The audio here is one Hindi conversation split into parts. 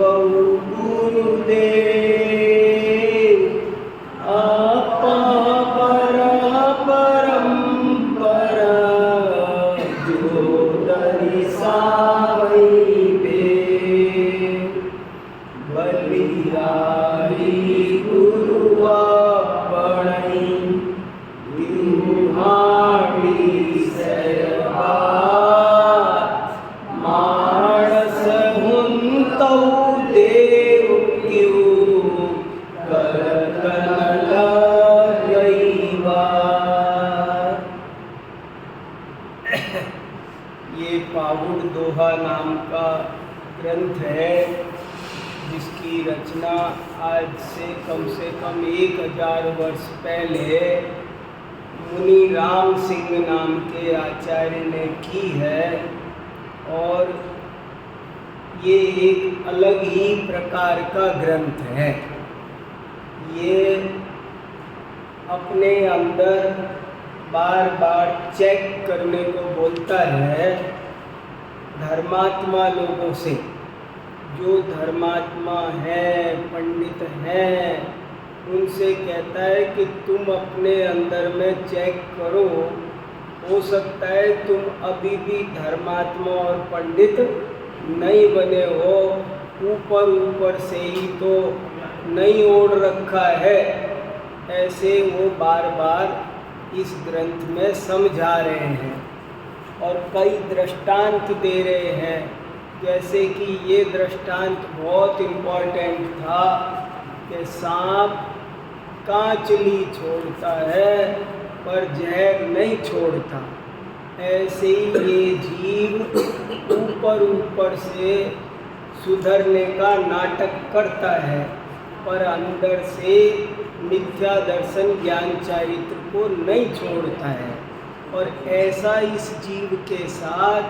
बहु गुरुदेव आपा पर परंपरा जो दर्शावै बे बलिहारी गुरु आपणई तिहाड़ी सरहार मानस हुंतौ देव क्यों करतन लगईवा। ये पावुड़ दोहा नाम का ग्रंथ है जिसकी रचना आज से कम 1000 वर्ष पहले मुनि राम सिंह नाम के आचार्य ने की है। और ये एक अलग ही प्रकार का ग्रंथ है। ये अपने अंदर बार बार चेक करने को बोलता है धर्मात्मा लोगों से। जो धर्मात्मा हैं, पंडित हैं, उनसे कहता है कि तुम अपने अंदर में चेक करो, हो सकता है तुम अभी भी धर्मात्मा और पंडित नहीं बने हो, ऊपर ऊपर से ही तो नहीं ओढ़ रखा है। ऐसे वो बार बार इस ग्रंथ में समझा रहे हैं और कई दृष्टांत दे रहे हैं। जैसे कि ये दृष्टांत बहुत इम्पोर्टेंट था कि सांप कांचली छोड़ता है पर जहर नहीं छोड़ता। ऐसे ही ये जीव ऊपर ऊपर से सुधरने का नाटक करता है पर अंदर से मिथ्या दर्शन ज्ञान चारित्र को नहीं छोड़ता है। और ऐसा इस जीव के साथ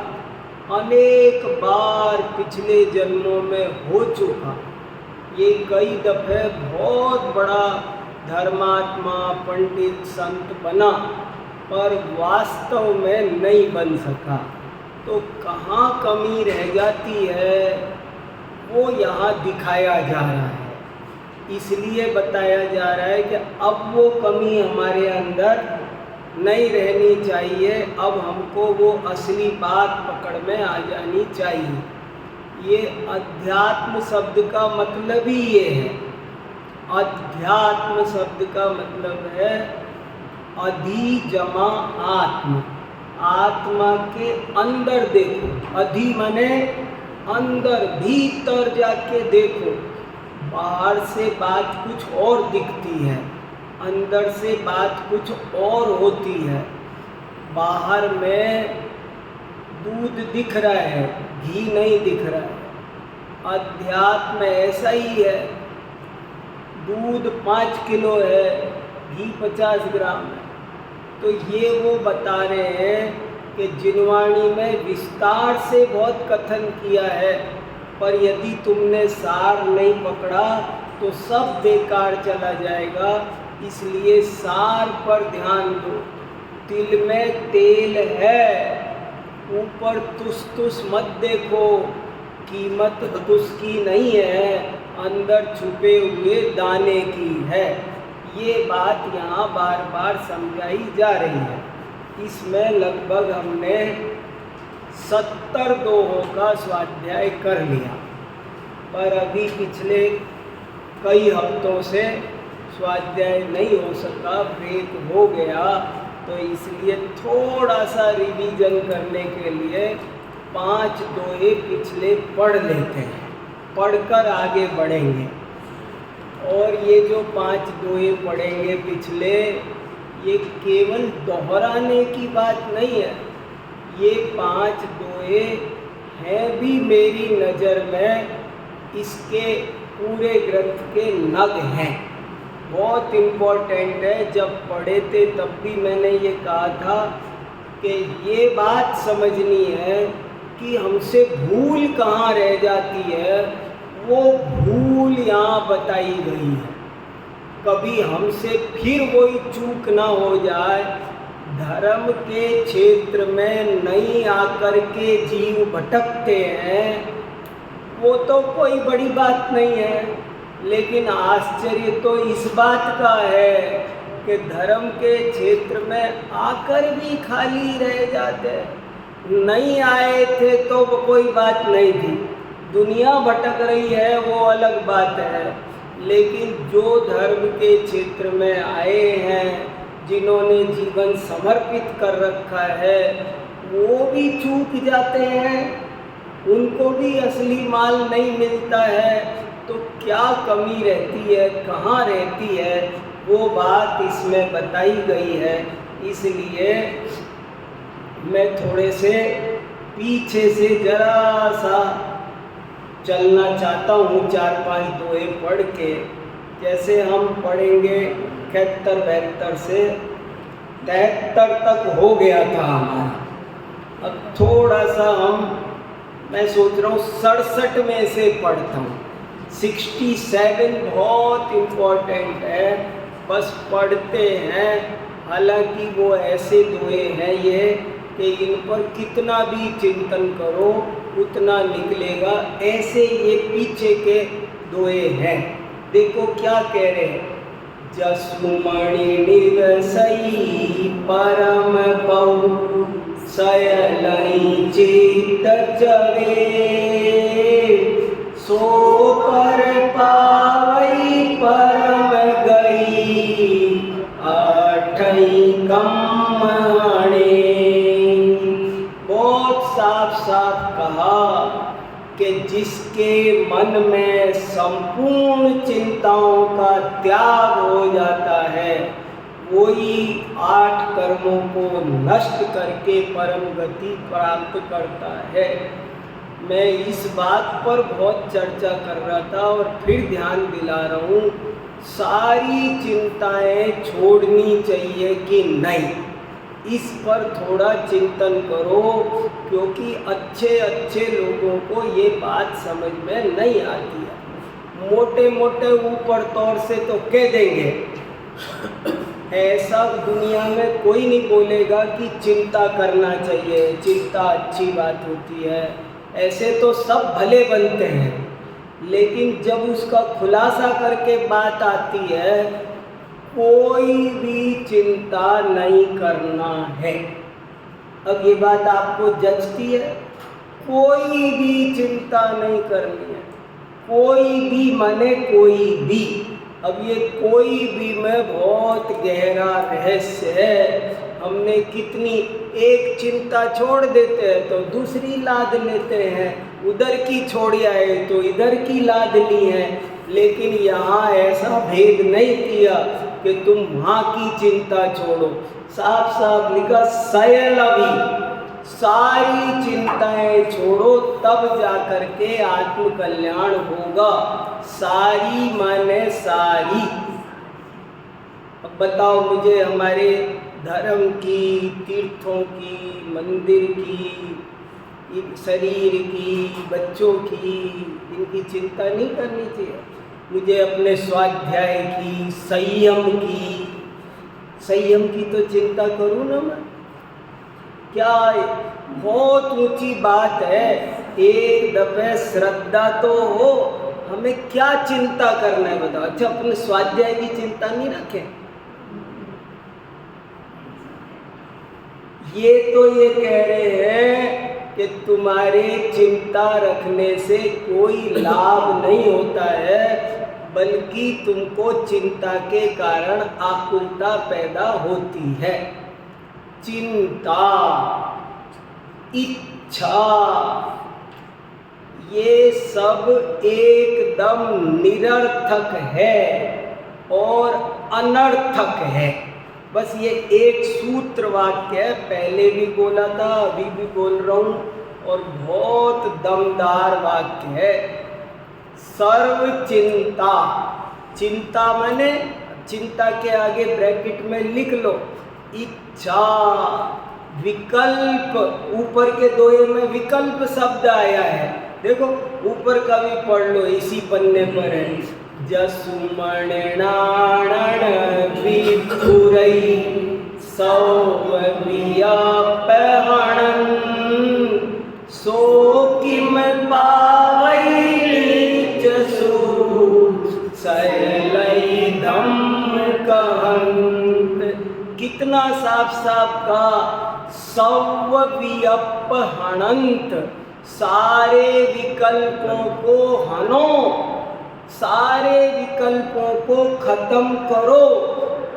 अनेक बार पिछले जन्मों में हो चुका। ये कई दफे बहुत बड़ा धर्मात्मा पंडित संत बना पर वास्तव में नहीं बन सका। तो कहाँ कमी रह जाती है वो यहाँ दिखाया जा रहा है। इसलिए बताया जा रहा है कि अब वो कमी हमारे अंदर नहीं रहनी चाहिए। अब हमको वो असली बात पकड़ में आ जानी चाहिए। ये अध्यात्म शब्द का मतलब ही ये है। अध्यात्म शब्द का मतलब है अधि जमा आत्म। आत्मा के अंदर देखो। अधि माने अंदर भीतर जाके देखो। बाहर से बात कुछ और दिखती है, अंदर से बात कुछ और होती है। बाहर में दूध दिख रहा है, घी नहीं दिख रहा है। अध्यात्म ऐसा ही है। दूध 5 किलो है, घी 50 ग्राम है। तो ये वो बता रहे हैं कि जिनवाणी में विस्तार से बहुत कथन किया है पर यदि तुमने सार नहीं पकड़ा तो सब बेकार चला जाएगा। इसलिए सार पर ध्यान दो। तिल में तेल है, ऊपर तुस तुस मत देखो। कीमत उसकी नहीं है, अंदर छुपे हुए दाने की है। ये बात यहाँ बार बार समझाई जा रही है। इसमें लगभग हमने 70 दोहों का स्वाध्याय कर लिया पर अभी पिछले कई हफ्तों से स्वाध्याय नहीं हो सका, ब्रेक हो गया। तो इसलिए थोड़ा सा रिवीजन करने के लिए 5 दोहे पिछले पढ़ लेते हैं, पढ़कर आगे बढ़ेंगे। और ये जो 5 दोहे पढ़ेंगे पिछले, ये केवल दोहराने की बात नहीं है। ये 5 दोहे हैं भी मेरी नज़र में इसके पूरे ग्रंथ के नग हैं। बहुत इम्पोर्टेंट है। जब पढ़े थे तब भी मैंने ये कहा था कि ये बात समझनी है कि हमसे भूल कहाँ रह जाती है। वो भूल यहाँ बताई गई है। कभी हमसे फिर वही चूक ना हो जाए। धर्म के क्षेत्र में नहीं आकर के जीव भटकते हैं, वो तो कोई बड़ी बात नहीं है, लेकिन आश्चर्य तो इस बात का है कि धर्म के क्षेत्र में आकर भी खाली रह जाते। नहीं आए थे तो वो कोई बात नहीं थी, दुनिया भटक रही है वो अलग बात है, लेकिन जो धर्म के क्षेत्र में आए हैं, जिन्होंने जीवन समर्पित कर रखा है, वो भी चूक जाते हैं, उनको भी असली माल नहीं मिलता है। तो क्या कमी रहती है, कहाँ रहती है, वो बात इसमें बताई गई है। इसलिए मैं थोड़े से पीछे से जरा सा चलना चाहता हूँ, 4-5 दोहे पढ़ के। जैसे हम पढ़ेंगे 71-72 से 73 तक हो गया था हमारा। अब थोड़ा सा मैं सोच रहा हूँ 67 में से पढ़ता हूँ। 67 बहुत इम्पोर्टेंट है, बस पढ़ते हैं। हालांकि वो ऐसे दोहे हैं ये कि इन पर कितना भी चिंतन करो उतना निकलेगा, ऐसे ये पीछे के दोहे हैं। देखो क्या कह रहे हैं। जसुमणि निवसई परम पौ सयलई चित चवे, सो पर पावई परम गई आठई कम्मणे। बहुत साफ साफ कहा कि जिसके मन में संपूर्ण चिंताओं का त्याग हो जाता है, वही 8 कर्मों को नष्ट करके परम गति प्राप्त करता है। मैं इस बात पर बहुत चर्चा कर रहा था और फिर ध्यान दिला रहा हूँ, सारी चिंताएं छोड़नी चाहिए कि नहीं, इस पर थोड़ा चिंतन करो, क्योंकि अच्छे अच्छे लोगों को ये बात समझ में नहीं आती है। मोटे मोटे ऊपर तौर से तो कह देंगे, ऐसा दुनिया में कोई नहीं बोलेगा कि चिंता करना चाहिए, चिंता अच्छी बात होती है, ऐसे तो सब भले बनते हैं। लेकिन जब उसका खुलासा करके बात आती है, कोई भी चिंता नहीं करना है। अब ये बात आपको जचती है? कोई भी चिंता नहीं करनी है, कोई भी माने कोई भी। अब ये कोई भी में बहुत गहरा रहस्य है। हमने कितनी एक चिंता छोड़ देते हैं तो दूसरी लाद लेते हैं, उधर की छोड़ आए तो इधर की लाद ली है। लेकिन यहाँ ऐसा भेद नहीं किया कि तुम वहाँ की चिंता छोड़ो, साफ साफ लिखा सयलवी, सारी चिंताएं छोड़ो, तब जाकर के आत्म कल्याण होगा। सारी माने सारी। अब बताओ मुझे, हमारे धर्म की, तीर्थों की, मंदिर की, शरीर की, बच्चों की, इनकी चिंता नहीं करनी चाहिए? मुझे अपने स्वाध्याय की, संयम की तो चिंता करूँ ना मैं? क्या बहुत ऊंची बात है। एक दफे श्रद्धा तो हो, हमें क्या चिंता करना है बताओ? अच्छा, अपने स्वाध्याय की चिंता नहीं रखें? ये तो ये कह रहे हैं कि तुम्हारे चिंता रखने से कोई लाभ नहीं होता है, बल्कि तुमको चिंता के कारण आकुलता पैदा होती है। चिंता, इच्छा, ये सब एकदम निरर्थक है और अनर्थक है। बस ये एक सूत्र वाक्य है, पहले भी बोला था, अभी भी बोल रहा हूँ, और बहुत दमदार वाक्य है। सर्व चिंता, चिंता माने, चिंता के आगे ब्रैकेट में लिख लो इच्छा, विकल्प। ऊपर के दोहे में विकल्प शब्द आया है, देखो ऊपर का भी पढ़ लो, इसी पन्ने पर है। जसुमणनाणन विपुरई सौम्या पहणन, सो किम पावई इतना साफ साफ कहा सव्यपहणंत, सारे विकल्पों को हनो, सारे विकल्पों को खत्म करो,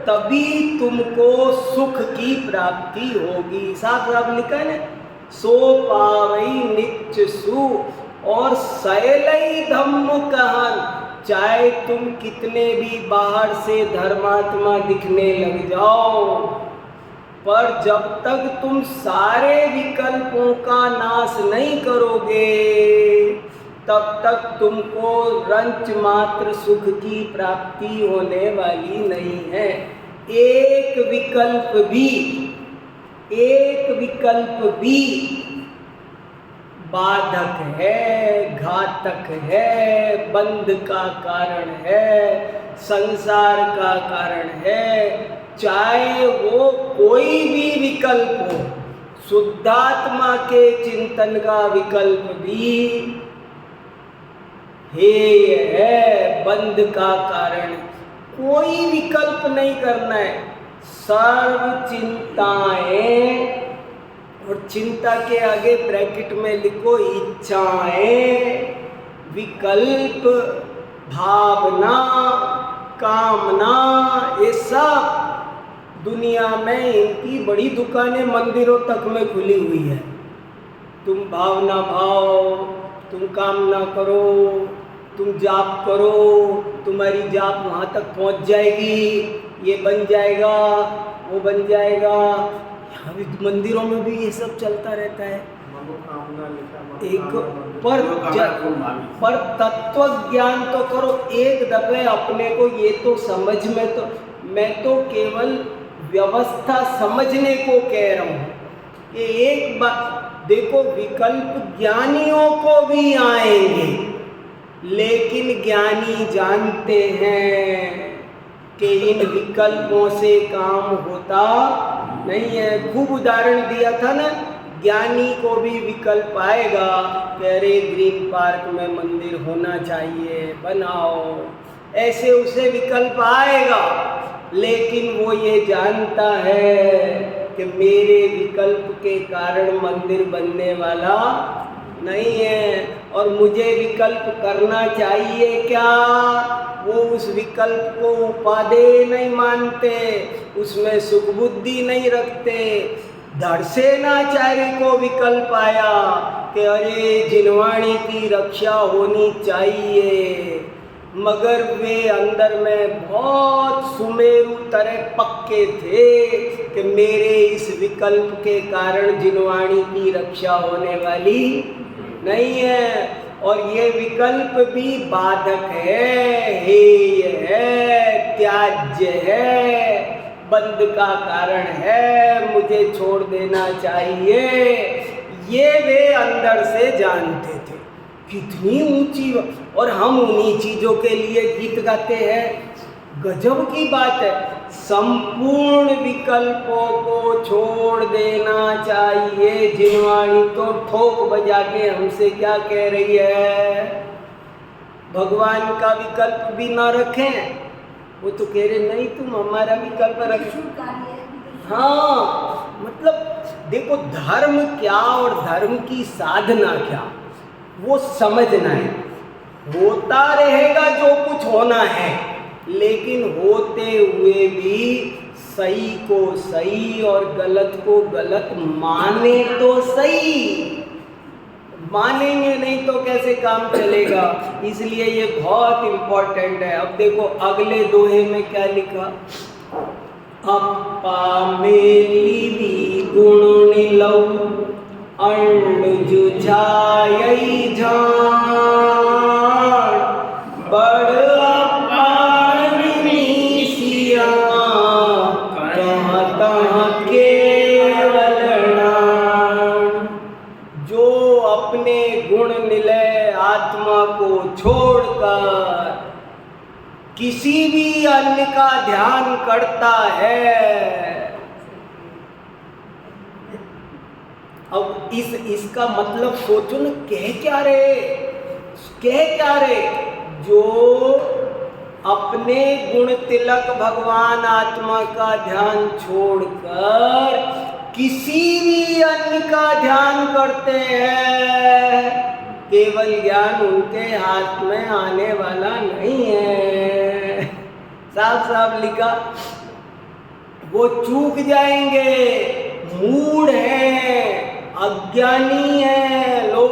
तभी तुमको सुख की प्राप्ति होगी। साफ साफ लिखा है ना, सो पावई नित्य सु और सैलई धम्म कहन। चाहे तुम कितने भी बाहर से धर्मात्मा दिखने लग जाओ, पर जब तक तुम सारे विकल्पों का नाश नहीं करोगे तब तक तुमको रंच मात्र सुख की प्राप्ति होने वाली नहीं है। एक विकल्प भी बाधक है, घातक है, बंध का कारण है, संसार का कारण है। चाहे वो कोई भी विकल्प हो, शुद्धात्मा के चिंतन का विकल्प भी हेय है, बंध का कारण। कोई विकल्प नहीं करना है, सर्व चिंताएं, और चिंता के आगे ब्रैकेट में लिखो इच्छाएं, विकल्प, भावना, कामना, ये सब दुनिया में इनकी बड़ी दुकानें मंदिरों तक में खुली हुई है। तुम भावना भाव, तुम कामना करो, तुम जाप करो, तुम्हारी जाप वहाँ तक पहुँच जाएगी, ये बन जाएगा, वो बन जाएगा। अभी मंदिरों में भी ये सब चलता रहता है। एक पर तत्व ज्ञान तो करो एक दफे अपने को। ये तो समझ में, तो मैं तो केवल व्यवस्था समझने को कह रहा हूँ कि एक बात देखो, विकल्प ज्ञानियों को भी आएंगे, लेकिन ज्ञानी जानते हैं कि इन विकल्पों से काम होता नहीं है। खूब उदाहरण दिया था ना, ज्ञानी को भी विकल्प आएगा कि अरे ग्रीन पार्क में मंदिर होना चाहिए, बनाओ, ऐसे उसे विकल्प आएगा, लेकिन वो ये जानता है कि मेरे विकल्प के कारण मंदिर बनने वाला नहीं है। और मुझे विकल्प करना चाहिए क्या, वो उस विकल्प को उपादेय नहीं मानते, उसमें सुख बुद्धि नहीं रखते। धड़सेनाचार्य को विकल्प आया कि अरे जिनवाणी की रक्षा होनी चाहिए, मगर वे अंदर में बहुत सुमेरु तरह पक्के थे कि मेरे इस विकल्प के कारण जिनवाणी की रक्षा होने वाली नहीं है। और ये विकल्प भी बाधक है, हेय है, त्याज्य है, बंध का कारण है, मुझे छोड़ देना चाहिए। ये वे अंदर से जानते थे। कितनी ऊंची, और हम उन्हीं चीजों के लिए गीत गाते हैं। गजब की बात है, संपूर्ण विकल्पों को छोड़ देना चाहिए। जिनवाणी तो ठोक बजा के हमसे क्या कह रही है, भगवान का विकल्प भी ना रखें। वो तो कह रहे नहीं, तुम हमारा विकल्प रखो। हाँ, मतलब देखो, धर्म क्या और धर्म की साधना क्या, वो समझना है। होता रहेगा जो कुछ होना है, लेकिन होते हुए भी सही को सही और गलत को गलत माने तो सही। मानेंगे नहीं तो कैसे काम चलेगा। इसलिए ये बहुत इम्पोर्टेंट है। अब देखो अगले दोहे में क्या लिखा, अप्पा मेली गुण निलौ अण्ड जुझाई झाड़, बड़ को छोड़कर किसी भी अन्य का ध्यान करता है। अब इसका मतलब सोचो न, कह क्या रहे, जो अपने गुण तिलक भगवान आत्मा का ध्यान छोड़कर किसी भी अन्य का ध्यान करते हैं, केवल ज्ञान उनके हाथ में आने वाला नहीं है। साफ साफ लिखा, वो चूक जाएंगे, मूढ़ है, अज्ञानी है। लोग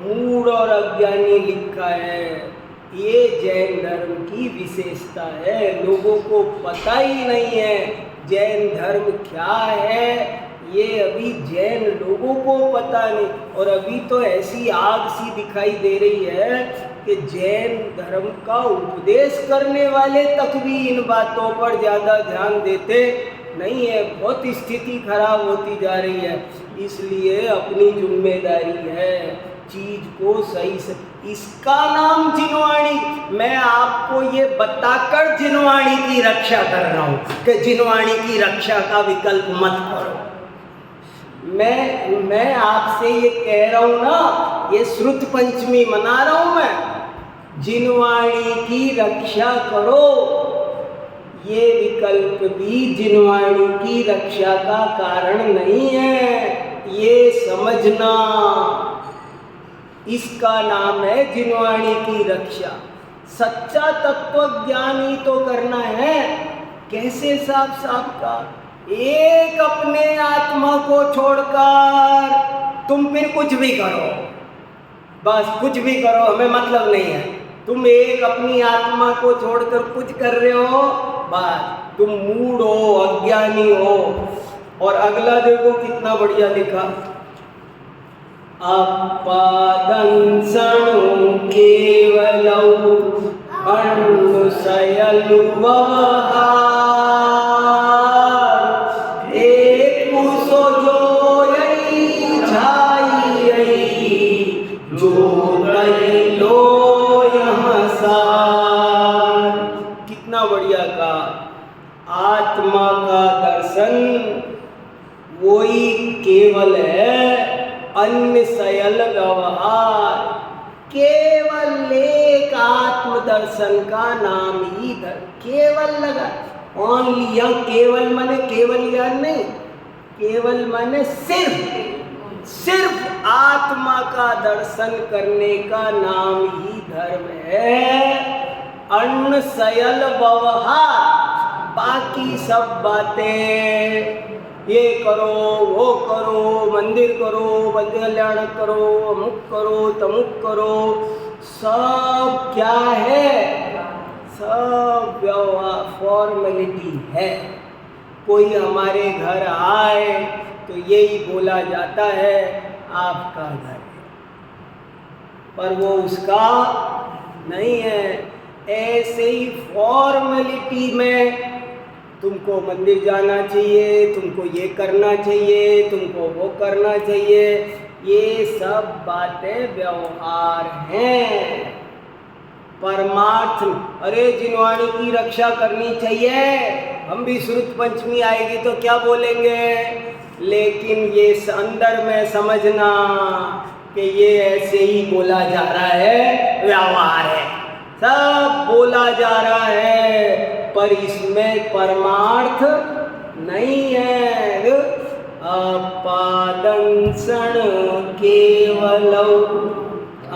मूढ़ और अज्ञानी लिखा है, ये जैन धर्म की विशेषता है। लोगों को पता ही नहीं है जैन धर्म क्या है, ये अभी जैन लोगों को पता नहीं। और अभी तो ऐसी आग सी दिखाई दे रही है कि जैन धर्म का उपदेश करने वाले तक भी इन बातों पर ज़्यादा ध्यान देते नहीं है। बहुत स्थिति खराब होती जा रही है। इसलिए अपनी जिम्मेदारी है चीज को सही से, इसका नाम जिनवाणी। मैं आपको ये बताकर जिनवाणी की रक्षा कर रहा हूँ कि जिनवाणी की रक्षा का विकल्प मत करो। मैं आपसे ये कह रहा हूँ ना, ये श्रुत पंचमी मना रहा हूँ मैं, जिनवाणी की रक्षा करो। ये विकल्प भी जिनवाणी की रक्षा का कारण नहीं है, ये समझना। इसका नाम है जिनवाणी की रक्षा। सच्चा तत्व ज्ञान ही तो करना है। कैसे? साफ साफ का एक अपने आत्मा को छोड़कर तुम फिर कुछ भी करो, बस कुछ भी करो, हमें मतलब नहीं है। तुम एक अपनी आत्मा को छोड़कर कुछ कर रहे हो, बस तुम मूढ़ हो, अज्ञानी हो। और अगला देखो कितना बढ़िया लिखा, अपादंसणु केवलौ अनुसयलु व्यवहार एकु सोजोयई झाइयई जो तैलो यहाँ सार। कितना बढ़िया का आत्मा का दर्शन वही केवल है, अन्य सयल व्यवहार। केवल एक आत्मदर्शन का नाम ही केवल लगा। ओनली, यह केवल माने केवल ज्ञान नहीं, केवल माने सिर्फ आत्मा का दर्शन करने का नाम ही धर्म है। अन्न सयल व्यवहार, बाकी सब बातें ये करो, वो करो, मंदिर करो, बंद कल्याण करो, अमुक करो, तमुक करो, सब क्या है? सब व्यवहार, फॉर्मेलिटी है। कोई हमारे घर आए तो यही बोला जाता है आपका घर है, पर वो उसका नहीं है। ऐसे ही फॉर्मेलिटी में तुमको मंदिर जाना चाहिए, तुमको ये करना चाहिए, तुमको वो करना चाहिए, ये सब बातें व्यवहार हैं। परमार्थ, अरे जिनवाणी की रक्षा करनी चाहिए, हम भी श्रुत पंचमी आएगी तो क्या बोलेंगे, लेकिन ये अंदर में समझना कि ये ऐसे ही बोला जा रहा है, व्यवहार है, सब बोला जा रहा है, पर इसमें परमार्थ नहीं है। अपादंसण केवलौ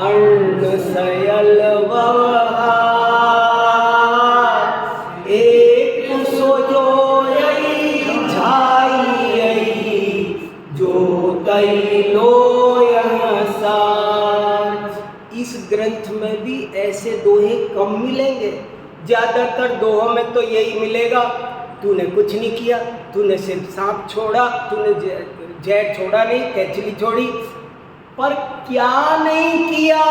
अन्नसयल व्यवहार एक सोजोयई झाइयई जो तैलो यहाँ सार। इस ग्रंथ में भी ऐसे दोहे कम मिलेंगे, ज्यादातर दोहों में तो यही मिलेगा, तूने कुछ नहीं किया, तूने सिर्फ सांप छोड़ा, तूने जहर छोड़ा नहीं, कैचली छोड़ी, पर क्या नहीं किया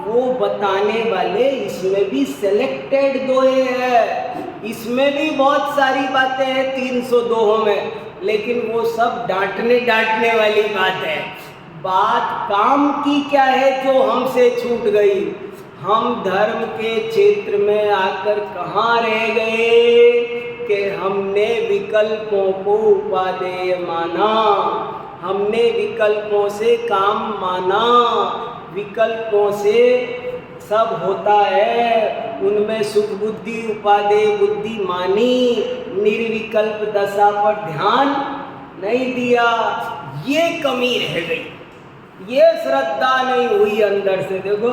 वो बताने वाले इसमें भी सिलेक्टेड दोहे हैं। इसमें भी बहुत सारी बातें हैं 300 दोहों में, लेकिन वो सब डांटने वाली बात है। बात काम की क्या है जो हमसे छूट गई। हम धर्म के क्षेत्र में आकर कहाँ रह गए कि हमने विकल्पों को उपादेय माना, हमने विकल्पों से काम माना, विकल्पों से सब होता है, उनमें सुख बुद्धि उपादेय बुद्धि मानी, निर्विकल्प दशा पर ध्यान नहीं दिया। ये कमी रह गई, ये श्रद्धा नहीं हुई अंदर से। देखो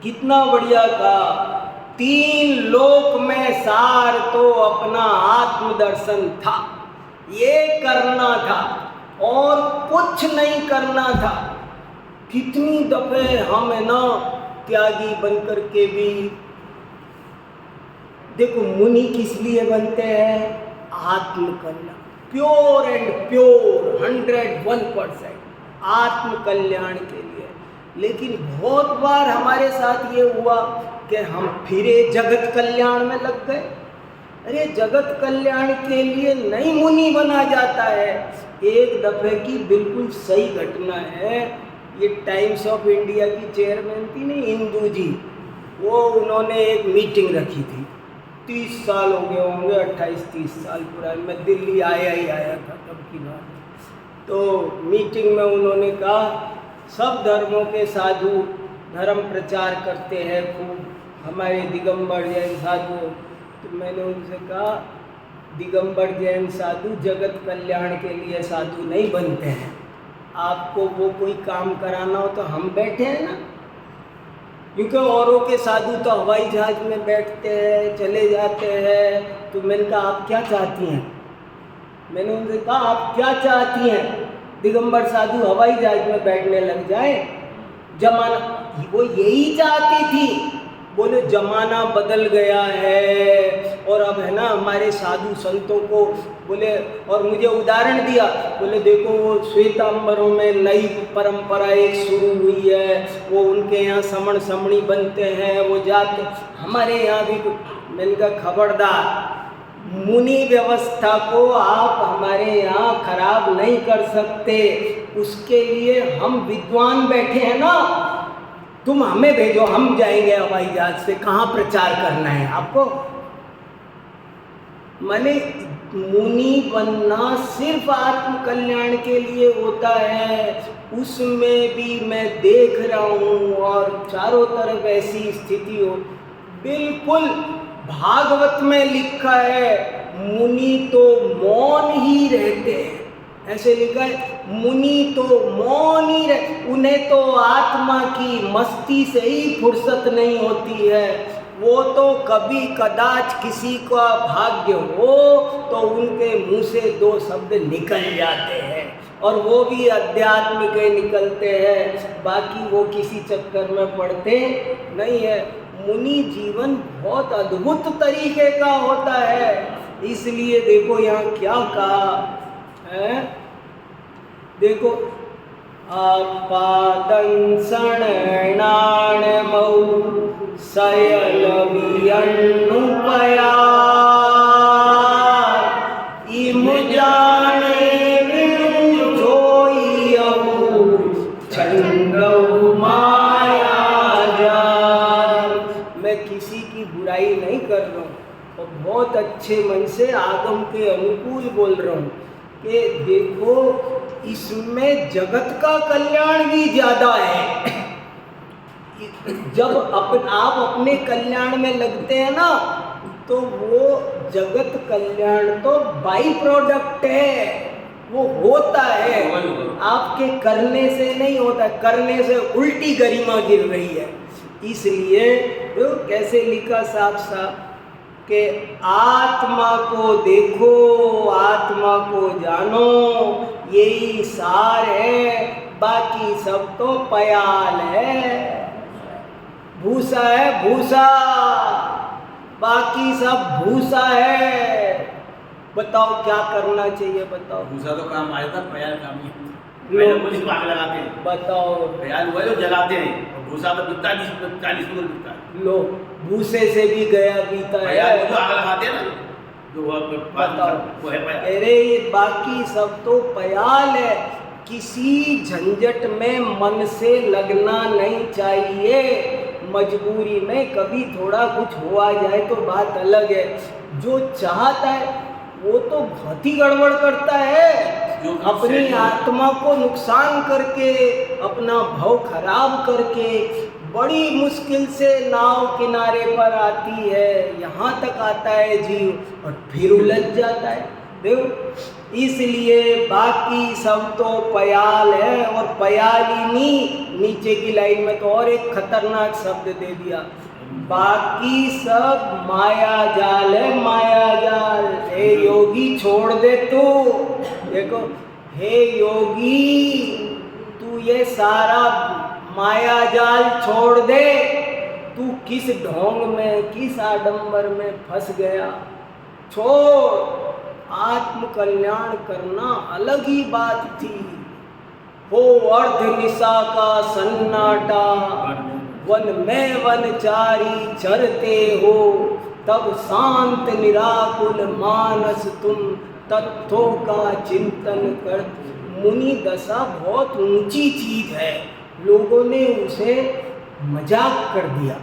कितना बढ़िया कहा, 3 लोक में सार तो अपना आत्मदर्शन था, ये करना था और कुछ नहीं करना था। कितनी दफे हम है ना त्यागी बनकर के भी, देखो मुनि किस लिए बनते हैं? आत्म कल्याण, प्योर एंड प्योर 101% आत्म कल्याण के लिए। लेकिन बहुत बार हमारे साथ ये हुआ कि हम फिरे जगत कल्याण में लग गए। अरे जगत कल्याण के लिए नहीं मुनि बना जाता है। एक दफे की बिल्कुल सही घटना है, ये टाइम्स ऑफ इंडिया की चेयरमैन थी नहीं इंदू जी, वो उन्होंने एक मीटिंग रखी थी, 30 साल हो गए होंगे, 28-30 साल पुरानी, मैं दिल्ली आया था तब की बात। तो मीटिंग में उन्होंने कहा सब धर्मों के साधु धर्म प्रचार करते हैं खूब, हमारे दिगंबर जैन साधु। तो मैंने उनसे कहा दिगंबर जैन साधु जगत कल्याण के लिए साधु नहीं बनते हैं, आपको वो कोई काम कराना हो तो हम बैठे हैं ना, क्योंकि औरों के साधु तो हवाई जहाज में बैठते हैं चले जाते हैं। तो मैंने कहा आप क्या चाहती हैं? मैंने उनसे कहा आप क्या चाहती हैं? दिगंबर साधु हवाई जहाज में बैठने लग जाए? जमाना, वो यही चाहती थी। बोले जमाना बदल गया है और अब है ना हमारे साधु संतों को, बोले, और मुझे उदाहरण दिया, बोले देखो वो श्वेतांबरों में नई परंपरा एक शुरू हुई है, वो उनके यहाँ समण समणी बनते हैं, वो जाते, हमारे यहाँ भी। मैंने कहा खबरदार, मुनि व्यवस्था को आप हमारे यहाँ खराब नहीं कर सकते, उसके लिए हम विद्वान बैठे हैं ना, तुम हमें भेजो, हम जाएंगे हवाई जहाज से, कहाँ प्रचार करना है आपको। माने मुनि बनना सिर्फ आत्म कल्याण के लिए होता है, उसमें भी मैं देख रहा हूँ और चारों तरफ ऐसी स्थिति हो। बिल्कुल भागवत में लिखा है मुनि तो मौन ही रहते हैं, ऐसे लिखा है मुनि तो मौन ही रहे, उन्हें तो आत्मा की मस्ती से ही फुर्सत नहीं होती है। वो तो कभी कदाच किसी का भाग्य हो तो उनके मुंह से 2 शब्द निकल जाते हैं, और वो भी अध्यात्म के निकलते हैं, बाकी वो किसी चक्कर में पड़ते नहीं है। मुनि जीवन बहुत अद्भुत तरीके का होता है। इसलिए देखो यहाँ क्या कहा है, देखो आपादं शरणाणमौ शयलमियन्नुपयात् इमुजाने विनुजोयौ छंदौ मायाजाल। मैं किसी की बुराई नहीं कर रहा हूँ और बहुत अच्छे मन से आगम के अनुकूल बोल रहा हूँ कि देखो इसमें जगत का कल्याण भी ज्यादा है। जब आप अपने कल्याण में लगते हैं ना, तो वो जगत कल्याण तो बाई प्रोडक्ट है, वो होता है, आपके करने से नहीं होता, करने से उल्टी गरिमा गिर रही है। इसलिए तो कैसे लिखा साफ साफ कि आत्मा को देखो, आत्मा को जानो, यही सार है, बाकी सब तो पयाल है, भूसा है भूसा, बाकी सब भूसा है। बताओ क्या करना चाहिए, बताओ। भूसा तो काम आया था, पयाल काम नहीं। लोग आग लगाते हैं, बताओ, पयाल हुआ तो जलाते हैं, और भूसा तो बिकता 40 रुपये बिकता है। लो भूसे से भी गया बीता है, जो आग लगाते हैं ना, जो वो है पयाल। अरे ये बाकी सब तो पयाल है। किसी झंझट में मन से लगना नहीं चाहिए। मजबूरी में कभी थोड़ा कुछ हुआ जाए तो बात अलग है, जो चाहता है वो तो बहुत ही गड़बड़ करता है, अपनी आत्मा को नुकसान करके, अपना भाव खराब करके, बड़ी मुश्किल से नाव किनारे पर आती है, यहाँ तक आता है जीव और फिर उलझ जाता है। देखो, इसलिए बाकी सब तो पयाल है, और पयालिनी नीचे की लाइन में तो और एक खतरनाक शब्द दे दिया, बाकी सब माया जाल है, माया जाल। हे योगी छोड़ दे तू, देखो, हे योगी तू ये सारा माया जाल छोड़ दे, तू किस ढोंग में, किस आडंबर में फंस गया, छोड़। आत्म कल्याण करना अलग ही बात थी। हो अर्ध निशा का सन्नाटा, वन में वनचारी चरते हो, तब शांत निराकुल मानस तुम तत्वों का चिंतन कर। मुनि दशा बहुत ऊंची चीज है, लोगों ने उसे मजाक कर दिया।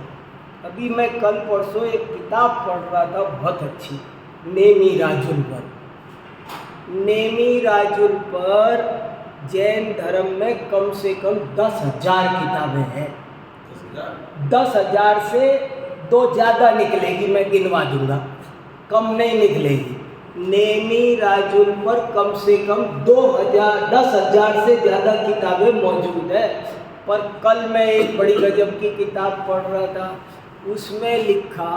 अभी मैं कल परसों एक किताब पढ़ रहा था बहुत अच्छी, नेमी राजुल पर। नेमी राजुल पर जैन धर्म में कम से कम 10,000 किताबें हैं। 10,000 से 2 ज़्यादा निकलेगी, मैं गिनवा दूंगा, कम नहीं निकलेगी। नेमी राजुल पर कम से कम 10,000 से ज़्यादा किताबें मौजूद है। पर कल मैं एक बड़ी गजब की किताब पढ़ रहा था, उसमें लिखा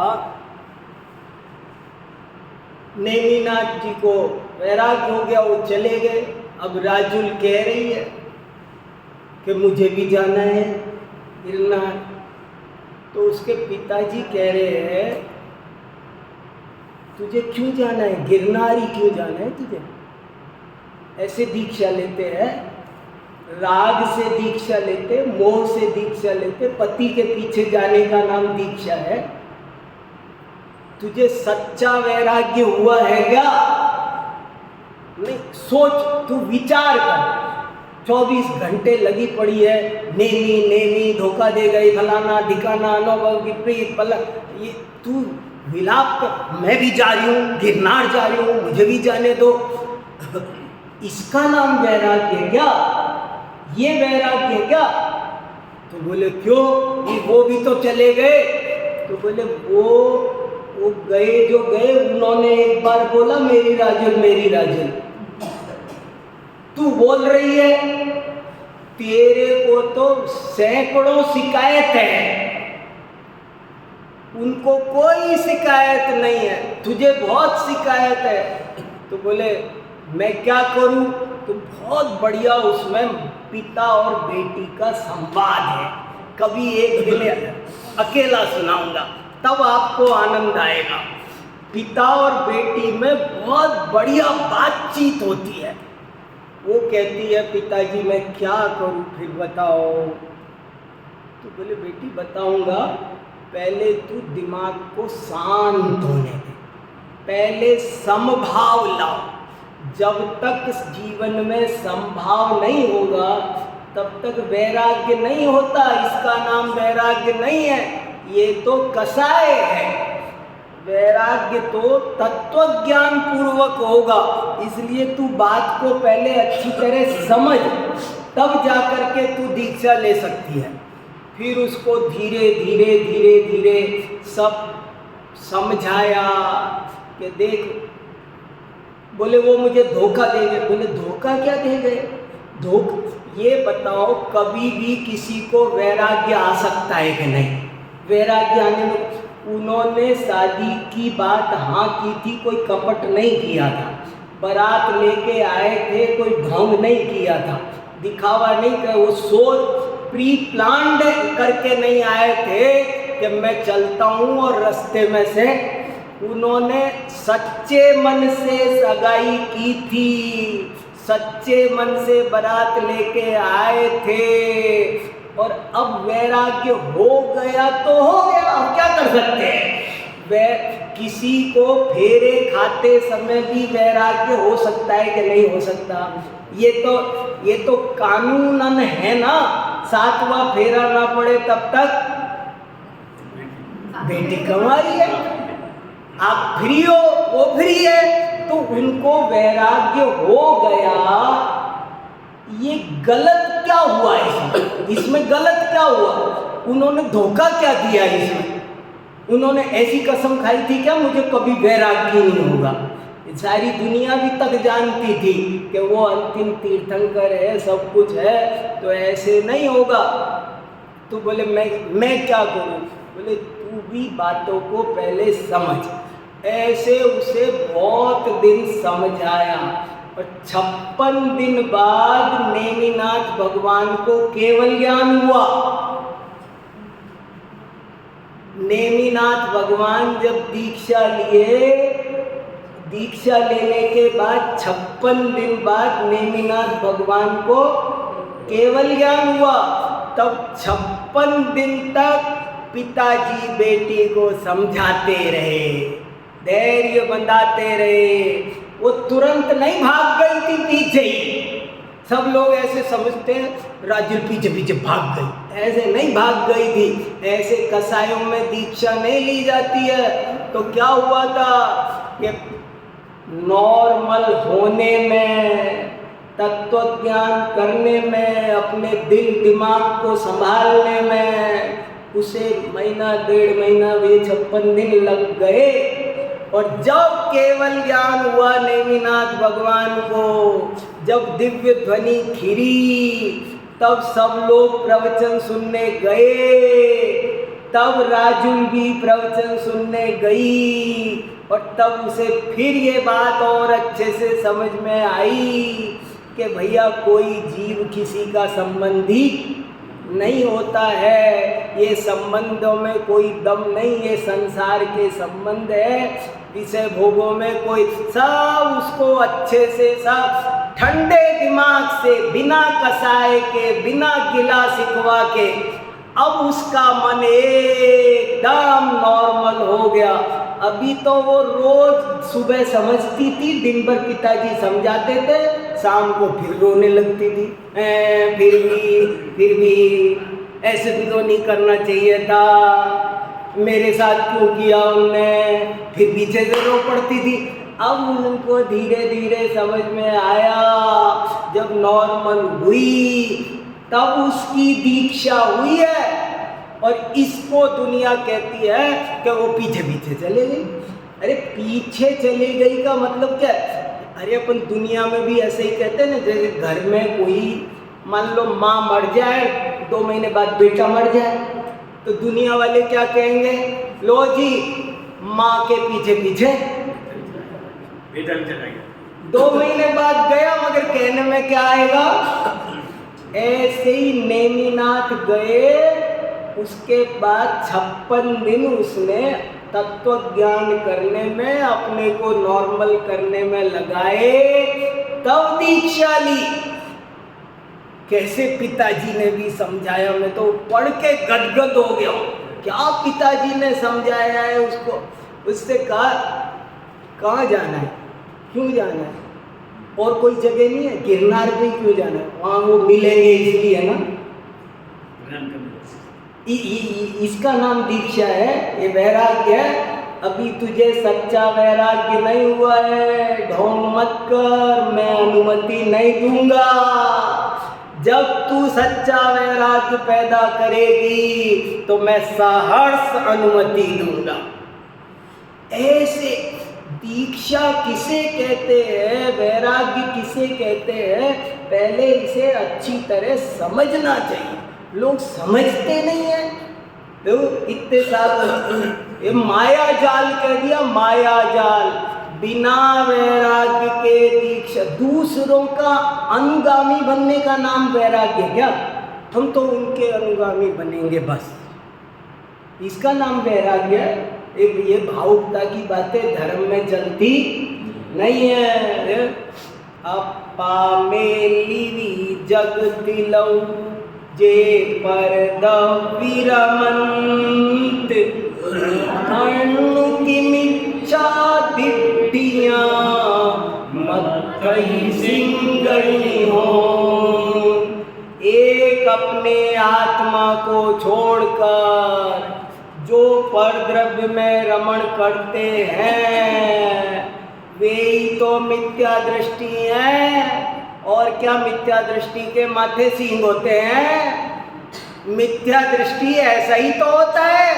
नेमिनाथ जी को वैराग्य हो गया, वो चले गए। अब राजुल कह रही है कि मुझे भी जाना है गिरनार। तो उसके पिताजी कह रहे हैं तुझे क्यों जाना है, गिरनार ही क्यों जाना है तुझे? ऐसे दीक्षा लेते हैं, राग से दीक्षा लेते, मोह से दीक्षा लेते, पति के पीछे जाने का नाम दीक्षा है। तुझे सच्चा वैराग्य हुआ है क्या? नहीं, सोच, तू विचार कर। 24 घंटे लगी पड़ी है, नेमी नेमी, धोखा दे गई, फलाना ढिकाना, अनुभव विपरीत, ये तू विलाप कर, मैं भी जा रही हूँ, गिरनार जा रही हूँ, मुझे भी जाने दो। इसका नाम वैराग्य क्या? ये वैराग्य क्या? तो बोले क्यों, ये वो भी तो चले गए। तो बोले वो गए जो गए, उन्होंने एक बार बोला मेरी राजुल मेरी राजुल। तू बोल रही है, तेरे को तो सैकड़ों शिकायत है, उनको कोई शिकायत नहीं है, तुझे बहुत शिकायत है। तो बोले मैं क्या करूं? तो बहुत बढ़िया उसमें पिता और बेटी का संवाद है, कभी एक दिन अकेला सुनाऊंगा तब आपको आनंद आएगा। पिता और बेटी में बहुत बढ़िया बातचीत होती है। वो कहती है पिताजी मैं क्या करूं फिर बताओ। तो बोले बेटी बताऊंगा, पहले तू दिमाग को शांत होने दे, पहले समभाव लाओ। जब तक जीवन में समभाव नहीं होगा तब तक वैराग्य नहीं होता। इसका नाम वैराग्य नहीं है, ये तो कसाय है। वैराग्य तो तत्वज्ञान पूर्वक होगा, इसलिए तू बात को पहले अच्छी तरह समझ, तब जाकर के तू दीक्षा ले सकती है। फिर उसको धीरे धीरे धीरे धीरे सब समझाया कि देख, बोले वो मुझे धोखा देंगे। बोले धोखा क्या देंगे? ये बताओ कभी भी किसी को वैराग्य आ सकता है कि नहीं? वैराग्य आने में उन्होंने शादी की बात हाँ की थी, कोई कपट नहीं किया था, बारात लेके आए थे, कोई ढोंग नहीं किया था, दिखावा नहीं किया, वो सोच प्री प्लान्ड करके नहीं आए थे कि मैं चलता हूँ और रास्ते में से। उन्होंने सच्चे मन से सगाई की थी, सच्चे मन से बारात लेके आए थे, और अब वैराग्य हो गया तो हो गया, अब क्या कर सकते हैं। वे किसी को फेरे खाते समय भी वैराग्य हो सकता है कि नहीं हो सकता? ये तो कानूनन है ना, 7वां फेरा ना पड़े तब तक बेटी कमाई है। आप फ्री हो, वो फ्री है, तो उनको वैराग्य हो गया। ये गलत क्या हुआ? इसमें गलत क्या हुआ? उन्होंने धोखा क्या दिया इसमें? उन्होंने ऐसी कसम खाई थी क्या मुझे कभी वैराग्य नहीं होगा? सारी दुनिया भी तक जानती थी कि वो अंतिम तीर्थंकर है, सब कुछ है, तो ऐसे नहीं होगा। तो बोले मैं क्या करूं? बोले तू भी बातों को पहले समझ। ऐसे उसे बहुत दिन समझाया और 56 दिन बाद नेमिनाथ भगवान को केवल ज्ञान हुआ। नेमिनाथ भगवान जब दीक्षा लिए, दीक्षा लेने के बाद 56 दिन बाद नेमिनाथ भगवान को केवल ज्ञान हुआ। तब 56 दिन तक पिताजी बेटी को समझाते रहे, धैर्य बंधाते रहे। वो तुरंत नहीं भाग गई थी पीछे ही। सब लोग ऐसे समझते हैं राजू पीछे पीछे भाग गई, ऐसे नहीं भाग गई थी। ऐसे कसायों में दीक्षा नहीं ली जाती है। तो क्या हुआ था कि नॉर्मल होने में, तत्व ज्ञान करने में, अपने दिल दिमाग को संभालने में उसे महीना 1.5 महीना भी 56 दिन लग गए। और जब केवल ज्ञान हुआ नेमिनाथ भगवान को, जब दिव्य ध्वनि खिरी, तब सब लोग प्रवचन सुनने गए, तब राजुल भी प्रवचन सुनने गई। और तब उसे फिर ये बात और अच्छे से समझ में आई कि भैया कोई जीव किसी का संबंधी नहीं होता है, ये संबंधों में कोई दम नहीं, ये संसार के संबंध है। विषय भोगों में कोई, सब उसको अच्छे से, सब ठंडे दिमाग से, बिना कसाए के, बिना गिला सिकवा के, अब उसका मन एकदम नॉर्मल हो गया। अभी तो वो रोज सुबह समझती थी, दिन भर पिताजी समझाते थे, शाम को फिर रोने लगती थी। फिर भी ऐसे भी तो नहीं करना चाहिए था, मेरे साथ क्यों किया उनने? फिर पीछे से रो पड़ती थी। अब उनको धीरे धीरे समझ में आया, जब नॉर्मल हुई तब उसकी दीक्षा हुई है। और इसको दुनिया कहती है कि वो पीछे पीछे चले गई। अरे पीछे चली गई का मतलब क्या है? अरे अपन दुनिया में भी ऐसे ही कहते हैं ना, जैसे घर में कोई मान लो माँ मर जाए, 2 महीने बाद बेटा मर जाए, तो दुनिया वाले क्या कहेंगे? लो जी माँ के पीछे पीछे बेटा भी चला गया। 2 महीने बाद गया, मगर कहने में क्या आएगा? ऐसे ही नेमिनाथ गए, उसके बाद 56 दिन उसने तत्व ज्ञान करने में, अपने को नॉर्मल करने में लगाए, तब दीक्षा ली। कैसे पिताजी ने भी समझाया, मैं तो पढ़ के गदगद हो गया। क्या पिताजी ने समझाया है उसको? उससे कहा कहाँ जाना है, क्यों जाना है, और कोई जगह नहीं है, गिरनार पे क्यों जाना है? वहाँ वो मिलेंगे इसलिए ना। इसका नाम दीक्षा है, ये वैराग्य है। अभी तुझे सच्चा वैराग्य नहीं हुआ है, ढोंग मत कर, मैं अनुमति नहीं दूंगा। जब तू सच्चा वैराग्य पैदा करेगी तो मैं सहर्ष अनुमति दूंगा। ऐसे दीक्षा किसे कहते हैं, वैराग्य किसे कहते हैं, पहले इसे अच्छी तरह समझना चाहिए। लोग समझते नहीं है। देखो इतने साल ये माया जाल कह दिया, माया जाल। बिना वैराग्य के दीक्षा, दूसरों का अनुगामी बनने का नाम वैराग्य क्या? हम तो उनके अनुगामी बनेंगे बस, इसका नाम वैराग्य है। ये भावुकता की बातें धर्म में चलती नहीं है। अपा मेली जग दिलौ जे पर विरमंत, अणु की मिच्छा दिट्ठियां मत कहीं सिंगड़ी हो। एक अपने आत्मा को छोड़कर जो परद्रव्य में रमण करते हैं वे ही तो मिथ्या दृष्टि है। और क्या मिथ्या दृष्टि के माथे सींग होते हैं? मिथ्या दृष्टि ऐसा ही तो होता है,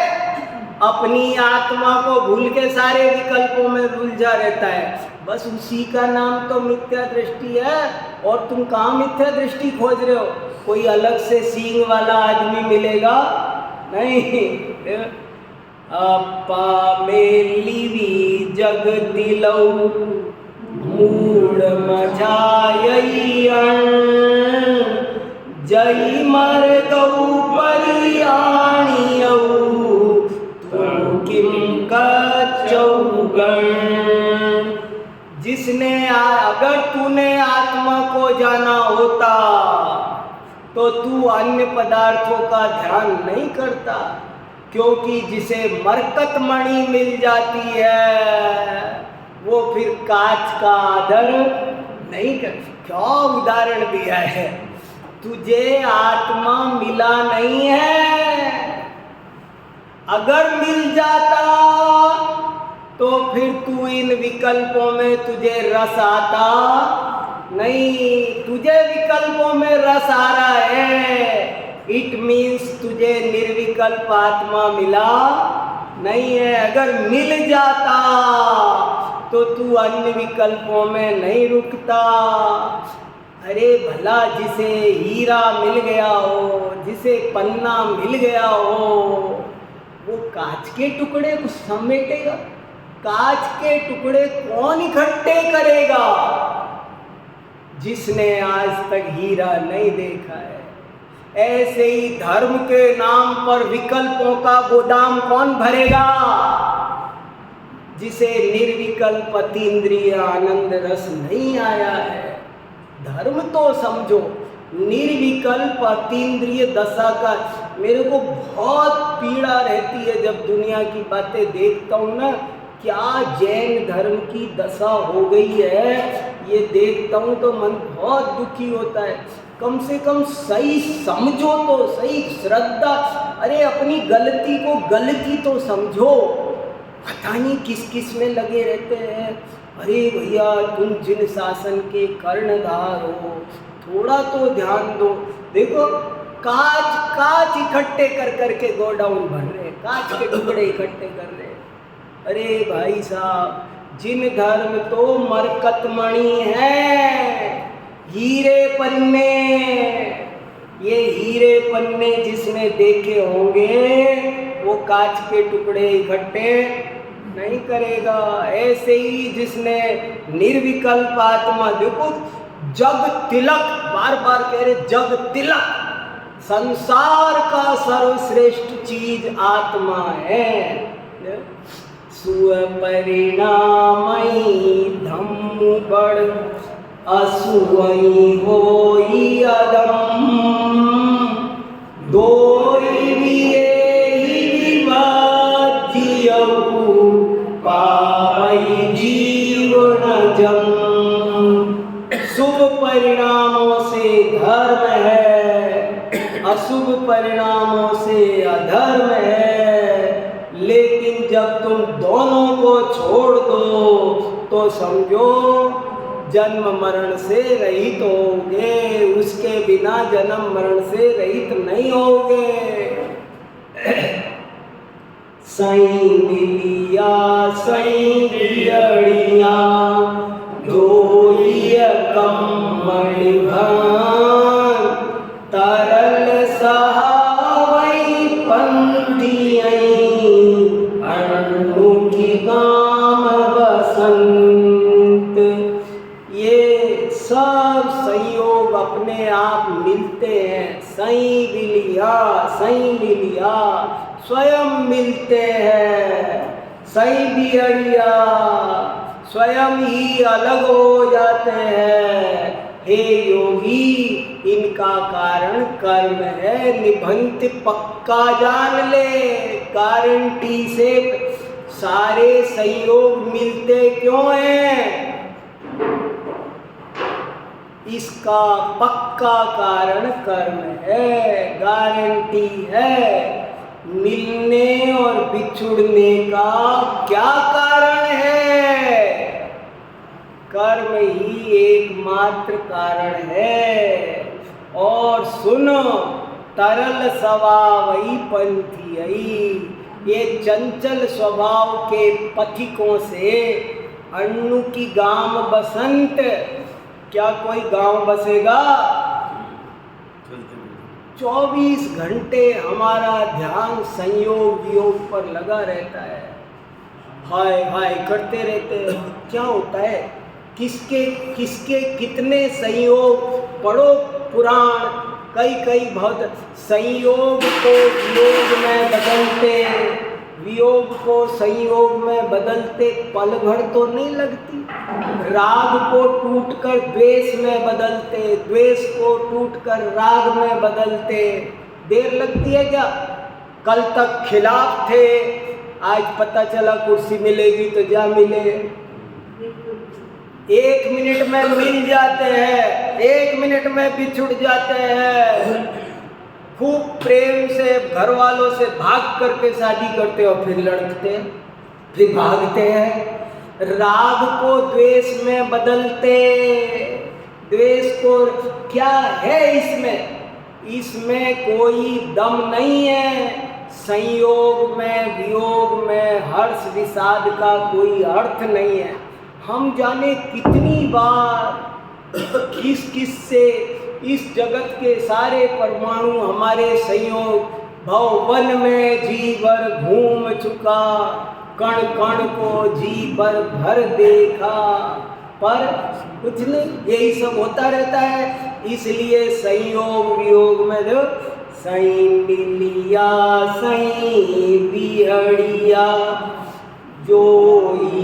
अपनी आत्मा को भूल के सारे विकल्पों में उलझा रहता है, बस उसी का नाम तो मिथ्या दृष्टि है। और तुम कहाँ मिथ्या दृष्टि खोज रहे हो? कोई अलग से सींग वाला आदमी मिलेगा नहीं। अपा मेलिवी जगतिलौ मूड मझायई जय मर गौ परियाणियौ तू किम कचौगण। जिसने अगर तूने आत्मा को जाना होता तो तू अन्य पदार्थों का ध्यान नहीं करता, क्योंकि जिसे मरकत मणि मिल जाती है वो फिर कांच का आदर नहीं कर। क्या उदाहरण दिया है, तुझे आत्मा मिला नहीं है, अगर मिल जाता तो फिर तू इन विकल्पों में तुझे रस आता नहीं। तुझे विकल्पों में रस आ रहा है, इट मीन्स तुझे निर्विकल्प आत्मा मिला नहीं है। अगर मिल जाता तो तू अन्य विकल्पों में नहीं रुकता। अरे भला जिसे हीरा मिल गया हो, जिसे पन्ना मिल गया हो, वो कांच के टुकड़े को समेटेगा? कांच के टुकड़े कौन इकट्ठे करेगा? जिसने आज तक हीरा नहीं देखा है। ऐसे ही धर्म के नाम पर विकल्पों का गोदाम कौन भरेगा? जिसे निर्विकल्प अतीन्द्रिय आनंद रस नहीं आया है। धर्म तो समझो, निर्विकल्प अतीन्द्रिय दशा का मेरे को बहुत पीड़ा रहती है जब दुनिया की बातें देखता हूँ ना। क्या जैन धर्म की दशा हो गई है, ये देखता हूँ तो मन बहुत दुखी होता है। कम से कम सही समझो तो सही, श्रद्धा, अरे अपनी गलती को गलती तो समझो। पता नहीं किस किस में लगे रहते हैं। अरे भैया तुम जिन शासन के कर्णधार हो, थोड़ा तो ध्यान दो। देखो कांच इकट्ठे कर करके गोडाउन भर रहे, कांच के टुकड़े इकट्ठे कर रहे। अरे भाई साहब, जिन धर्म तो मरकतमणि है, हीरे पन्ने, ये हीरे पन्ने जिसने देखे होंगे वो कांच के टुकड़े इकट्ठे नहीं करेगा। ऐसे ही जिसने निर्विकल्प आत्मा, देखो जग तिलक, बार बार कह रहे जग तिलक, संसार का सर्वश्रेष्ठ चीज आत्मा है। सुपरिणामई धम्म बड़ असुवई होई अदम, दोई विदेहि विवाद्यौ पावई जीवन जम। शुभ परिणामों से धर्म है, अशुभ परिणामों से अधर्म है। लेकिन जब तुम दोनों को छोड़ दो तो समझो जन्म मरण से रहित होगे, उसके बिना जन्म मरण से रहित नहीं होगे। सई मिलिया सई बियड़िया दोई कम्मणि भान, तरल सहावई पंथियई अणु की गाम बसंत। ये सब संयोग अपने आप मिलते हैं। सई बिलिया स्वयं मिलते हैं, सई बियड़िया स्वयं ही अलग हो जाते हैं। हे योगी, इनका कारण कर्म है, निबंध पक्का जान ले। गारंटी से सारे संयोग मिलते क्यों हैं? इसका पक्का कारण कर्म है, गारंटी है। मिलने और बिछुड़ने का क्या कारण है? कर्म ही एकमात्र कारण है। और सुनो, तरल स्वभावई पंथी, ये चंचल स्वभाव के पथिकों से अन्नु की गाम बसंत। क्या कोई गांव बसेगा? 24 घंटे हमारा ध्यान संयोग वियोग पर लगा रहता है, हाय हाय करते रहते हैं। क्या होता है? किसके किसके कितने संयोग पढ़ो पुराण, कई बहुत संयोग को वियोग में बदलते, वियोग को संयोग में बदलते पल भर तो नहीं लगती। राग को टूटकर द्वेष में बदलते, द्वेष को टूटकर राग में बदलते देर लगती है क्या? कल तक खिलाफ थे, आज पता चला कुर्सी मिलेगी तो जा मिले। 1 मिनट में मिल जाते हैं, 1 मिनट में बिछुड़ जाते हैं। खूब प्रेम से घर वालों से भाग करके शादी करते और फिर लड़ते, फिर भागते हैं। राग को द्वेष में बदलते, द्वेष को क्या है इसमें? इसमें कोई दम नहीं है। संयोग में वियोग में हर्ष विषाद का कोई अर्थ नहीं है। हम जाने कितनी बार किस से इस जगत के सारे परमाणु हमारे संयोग भवन में जी भर घूम चुका, कण कण को जी भर देखा, पर कुछ नहीं, यही सब होता रहता है। इसलिए संयोग वियोग में जो सई मिलिया सई बिहड़िया, जो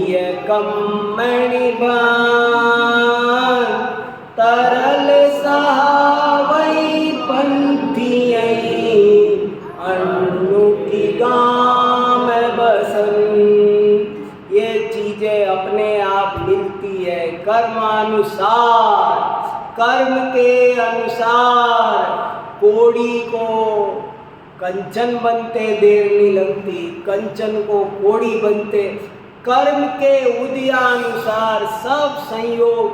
ये कमणि भान, तरल सहावई पंथी, अन्नु की गाम बसंत। ये चीजें अपने आप मिलती है कर्मानुसार, कर्म के अनुसार। कोड़ी को कंचन बनते देर नहीं लगती, कंचन को कोड़ी बनते। कर्म के उदयानुसार सब संयोग,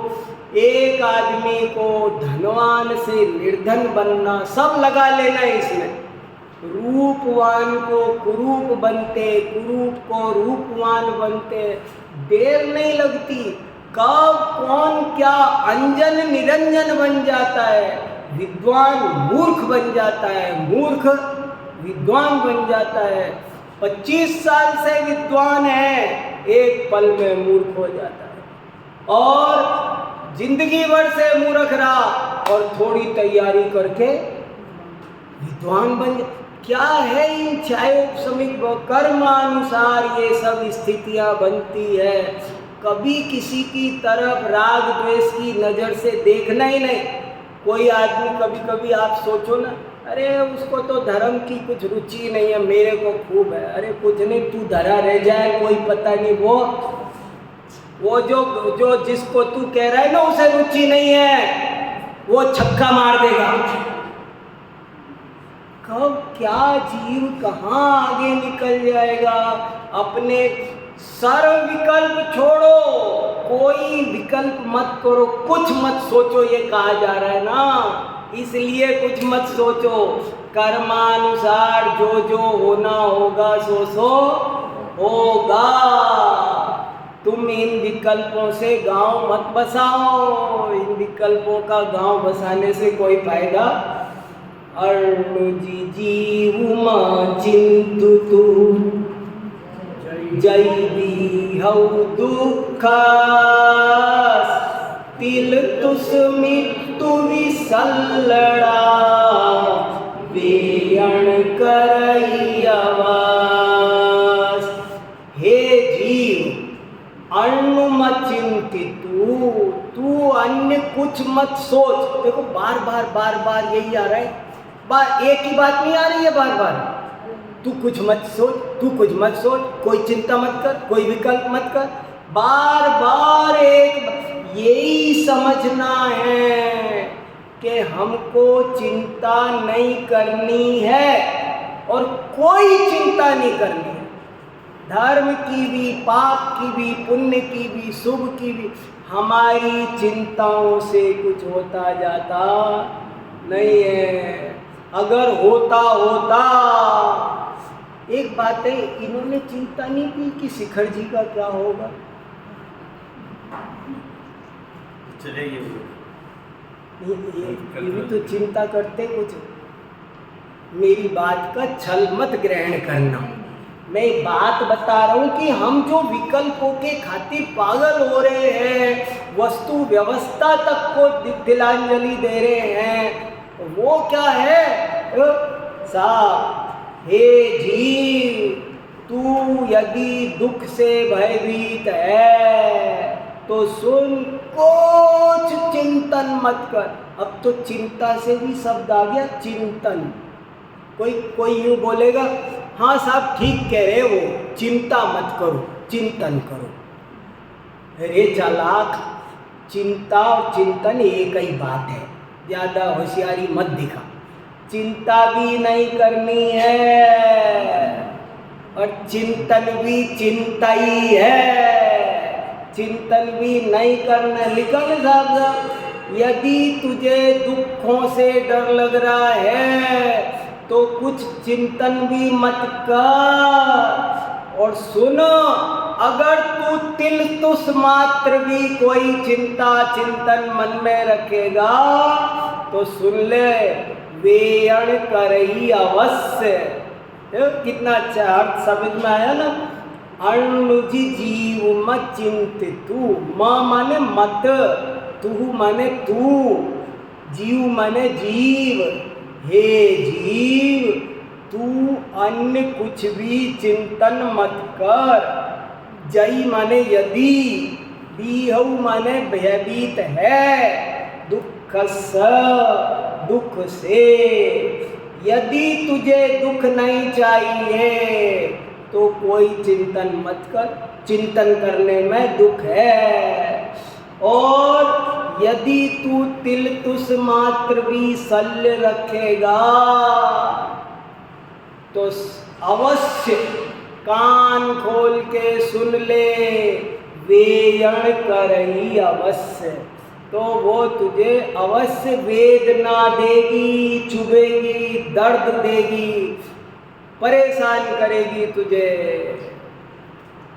एक आदमी को धनवान से निर्धन बनना, सब लगा लेना इसमें। रूपवान को कुरूप बनते, कुरूप को रूपवान बनते, देर नहीं लगती। कब कौन क्या अंजन निरंजन बन जाता है। विद्वान मूर्ख बन जाता है, मूर्ख विद्वान बन जाता है। 25 साल से विद्वान है, एक पल में मूर्ख हो जाता है। और जिंदगी भर से मूर्ख रहा और थोड़ी तैयारी करके विद्वान बन। क्या है इन छायोपशमिक कर्मानुसार ये सब स्थितियां बनती है। कभी किसी की तरफ राग द्वेष की नज़र से देखना ही नहीं। कोई आदमी कभी कभी आप सोचो ना, अरे उसको तो धर्म की कुछ रुचि नहीं है, मेरे को खूब है। अरे कुछ नहीं, तू धरा रह जाए, कोई पता नहीं। वो जो जिसको तू कह रहा है ना उसे रुचि नहीं है, वो छक्का मार देगा। कब क्या जीव कहाँ आगे निकल जाएगा। अपने सर्व विकल्प छोड़ो, कोई विकल्प मत करो, कुछ मत सोचो, ये कहा जा रहा है ना, इसलिए कुछ मत सोचो। कर्मानुसार जो जो होना होगा सो होगा। तुम इन विकल्पों से गांव मत बसाओ, इन विकल्पों का गांव बसाने से कोई फायदा। अर्णुजी जीवुमा चिंतु तू जैवी हऊ दुखास, तिल तुस मिट्टु विसल्लड़ा, बेअण करई आवास। हे जीव, अन्न मत चिंतितु, तू अन्य कुछ मत सोच। देखो बार बार यही आ रहा है, एक ही बात नहीं आ रही है बार बार। तू कुछ मत सोच, तू कुछ मत सोच, कोई चिंता मत कर, कोई विकल्प मत कर। बार बार एक यही समझना है कि हमको चिंता नहीं करनी है और कोई चिंता नहीं करनी है। धर्म की भी, पाप की भी, पुण्य की भी, शुभ की भी, हमारी चिंताओं से कुछ होता जाता नहीं है। अगर होता होता। एक बात है, इन्होंने चिंता नहीं की कि शिखर जी का क्या होगा। चलेगी ये भी तो चिंता करते कुछ। मेरी बात का छल मत ग्रहण करना। मैं बात बता रहा हूं कि हम जो विकल्पों के खातिर पागल हो रहे हैं, वस्तु व्यवस्था तक को तिलांजलि दे रहे हैं, वो क्या है? साहब, हे जीव, तू यदि दुख से भयभीत है तो सुन, कुछ चिंतन मत कर। अब तो चिंता से भी शब्द आ गया, चिंतन। कोई यूं बोलेगा, हाँ साहब ठीक कह रहे हो, चिंता मत करो, चिंतन करो। अरे चालाक, चिंता और चिंतन एक ही बात है, ज्यादा होशियारी मत दिखा। चिंता भी नहीं करनी है और चिंतन भी चिंता ही है। चिंतन भी नहीं करना, लिखा है साहब। यदि तुझे दुखों से डर लग रहा है तो कुछ चिंतन भी मत कर। और सुनो, अगर तू तिल तुस मात्र भी कोई चिंता चिंतन मन में रखेगा तो सुन ले, वेयण करई अवश्य। कितना अच्छा अर्थ समझ में आया ना। अनुज जीव मत चिंत तू, माँ माने मत, तू माने तू, जीव माने जीव। हे जीव, तू अन्य कुछ भी चिंतन मत कर। जई माने यदि, बीहु माने भयभीत है, दुख दुख से। यदि तुझे दुख नहीं चाहिए तो कोई चिंतन मत कर, चिंतन करने में दुख है। और यदि तू तिल तुस मात्र भी शल्य रखेगा तो अवश्य कान खोल के सुन ले, वेयण करही अवश्य। तो वो तुझे अवश्य वेदना देगी, चुभेगी, दर्द देगी, परेशान करेगी तुझे।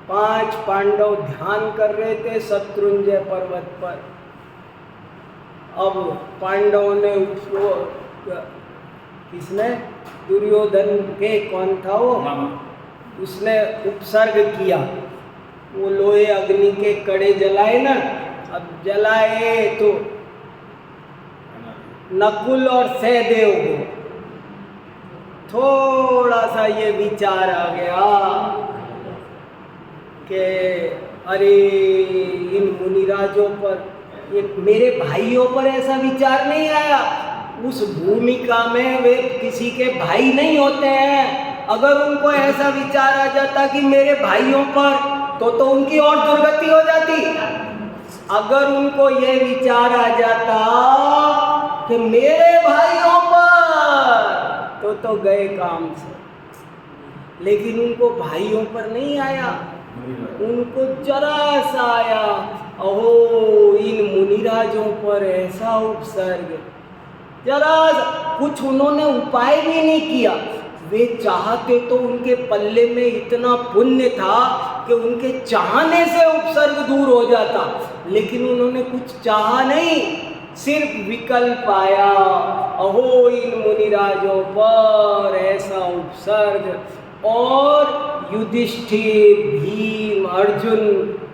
5 पांडव ध्यान कर रहे थे शत्रुंजय पर्वत पर। अब पांडवों ने उसको, किसने, दुर्योधन के, कौन था वो, उसने उपसर्ग किया। वो लोहे अग्नि के कड़े जलाए ना, अब जलाए तो नकुल और सहदेव को थोड़ा सा ये विचार आ गया कि अरे इन मुनिराजों पर, ये मेरे भाइयों पर ऐसा विचार नहीं आया। उस भूमिका में वे किसी के भाई नहीं होते हैं। अगर उनको ऐसा विचार आ जाता कि मेरे भाइयों पर, तो उनकी और दुर्गति हो जाती। अगर उनको ये विचार आ जाता कि मेरे भाइयों पर, तो गए काम से। लेकिन उनको भाइयों पर नहीं आया, उनको जरा सा आया, अहो इन मुनिराजों पर ऐसा उपसर्ग। जरा कुछ उन्होंने उपाय भी नहीं किया। वे चाहते तो उनके पल्ले में इतना पुण्य था कि उनके चाहने से उपसर्ग दूर हो जाता, लेकिन उन्होंने कुछ चाहा नहीं, सिर्फ विकल्प आया, अहो इन मुनिराजों पर ऐसा उपसर्ग। और युधिष्ठिर, भीम, अर्जुन,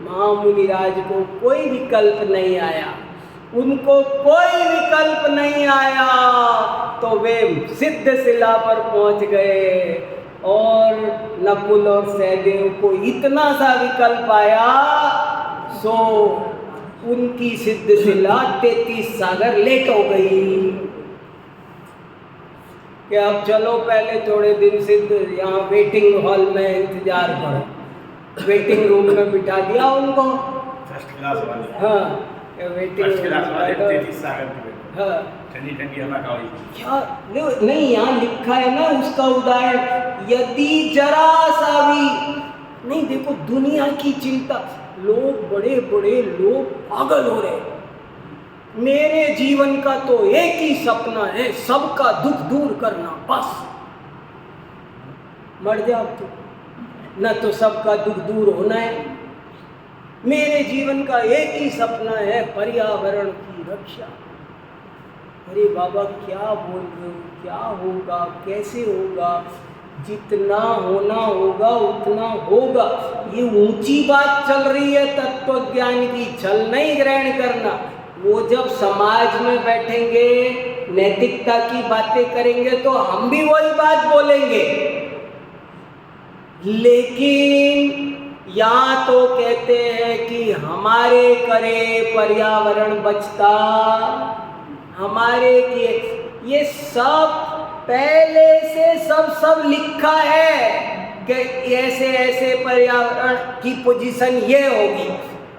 महामुनिराज को कोई विकल्प नहीं आया, उनको कोई विकल्प नहीं आया, तो वे सिद्ध शिला पर पहुंच गए। और नकुल और सहदेव को इतना सा विकल्प आया, सो उनकी सिद्ध शिला 33 सागर लेट हो गई कि अब चलो पहले थोड़े दिन सिद्ध यहाँ वेटिंग हॉल में इंतजार करो। वेटिंग रूम में बिठा दिया उनको, फर्स्ट क्लास वाले। हाँ, वेटिंग ठंडी ठंडी हवा का क्या नहीं, यहाँ लिखा है ना उसका उदाहरण, यदि जरा सा भी नहीं। देखो दुनिया की चिंता, लोग बड़े बड़े लोग पागल हो रहे, मेरे जीवन का तो एक ही सपना है, सबका दुख दूर करना, बस। मर जाओ तो न तो सबका दुख दूर होना है। मेरे जीवन का एक ही सपना है, पर्यावरण की रक्षा। अरे बाबा क्या बोल रहे हो, क्या होगा, कैसे होगा? जितना होना होगा उतना होगा। ये ऊंची बात चल रही है तत्व ज्ञान की, छल नहीं ग्रहण करना। वो जब समाज में बैठेंगे, नैतिकता की बातें करेंगे तो हम भी वही बात बोलेंगे। लेकिन या तो कहते हैं कि हमारे करे पर्यावरण बचता, हमारे किए, ये सब पहले से सब लिखा है कि ऐसे ऐसे पर्यावरण की पोजीशन ये होगी,